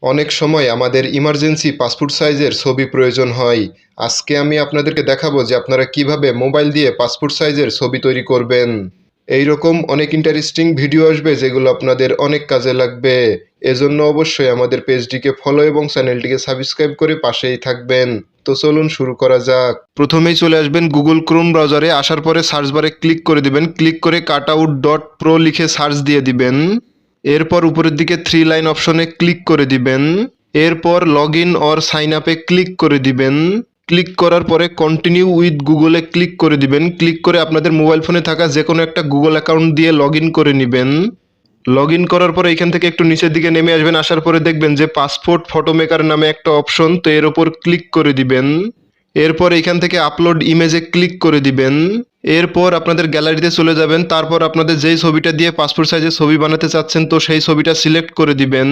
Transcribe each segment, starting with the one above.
অনেক সময় আমাদের ইমার্জেন্সি পাসপোর্ট সাইজের ছবি প্রয়োজন হয়। আজকে আমি আপনাদেরকে দেখাবো যে আপনারা কিভাবে মোবাইল দিয়ে পাসপোর্ট সাইজের ছবি তৈরি করবেন। এইরকম অনেক ইন্টারেস্টিং ভিডিও আসবে যেগুলো আপনাদের অনেক কাজে লাগবে। এজন্য অবশ্যই আমাদের পেজটিকে ফলো এবং চ্যানেলটিকে সাবস্ক্রাইব করে পাশেই থাকবেন। তো চলুন শুরু করা যাক। প্রথমেই চলে আসবেন গুগল ক্রোম ব্রাউজারে, আসার পরে সার্চ বারে ক্লিক করে দিবেন, ক্লিক করে cutout.pro লিখে সার্চ দিয়ে দিবেন। এরপর উপরের দিকে 3 লাইন অপশনে ক্লিক করে দিবেন। এরপর লগ ইন অর সাইন আপে ক্লিক করে দিবেন। ক্লিক করার পরে কন্টিনিউ উইথ গুগলে ক্লিক করে দিবেন। ক্লিক করে আপনাদের মোবাইল ফোনে থাকা যে কোনো একটা গুগল অ্যাকাউন্ট দিয়ে লগ ইন করে নেবেন। লগ ইন করার পরে এখান থেকে একটু নিচের দিকে নেমে আসবেন, আসার পরে দেখবেন যে পাসপোর্ট ফটো মেকার নামে একটা অপশন, তো এর ওপর ক্লিক করে দিবেন। এরপর এখান থেকে আপলোড ইমেজে ক্লিক করে দিবেন। এরপর আপনাদের গ্যালারিতে চলে যাবেন, তারপর আপনাদের যেই ছবিটা দিয়ে পাসপোর্ট সাইজের ছবি বানাতে চাচ্ছেন তো সেই ছবিটা সিলেক্ট করে দিবেন।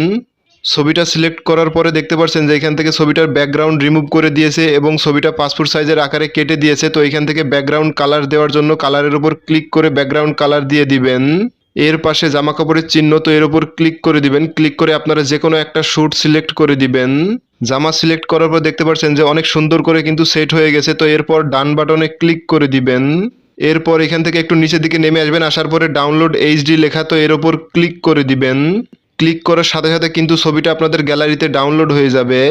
ছবিটা সিলেক্ট করার পরে দেখতে পাচ্ছেন যে এখান থেকে ছবিটার ব্যাকগ্রাউন্ড রিমুভ করে দিয়েছে এবং ছবিটা পাসপোর্ট সাইজের আকারে কেটে দিয়েছে। তো এখান থেকে ব্যাকগ্রাউন্ড কালার দেওয়ার জন্য কালারের উপর ক্লিক করে ব্যাকগ্রাউন্ড কালার দিয়ে দিবেন। এর পাশে জামা কাপড়ের চিহ্ন, তো এর উপর ক্লিক করে দিবেন। ক্লিক করে আপনারা যে কোনো একটা শ্যুট সিলেক্ট করে দিবেন। জামা সিলেক্ট করার পর দেখতে পাচ্ছেন যে অনেক সুন্দর করে কিন্তু সেট হয়ে গেছে। তো এরপর ডান বাটনে ক্লিক করে দিবেন। এরপর এখান থেকে একটু নিচের দিকে নেমে আসবেন, আসার পরে ডাউনলোড এইচডি লেখা, তো এর ওপর ক্লিক করে দিবেন। ক্লিক করার সাথে সাথে কিন্তু ছবিটা আপনাদের গ্যালারিতে ডাউনলোড হয়ে যাবে।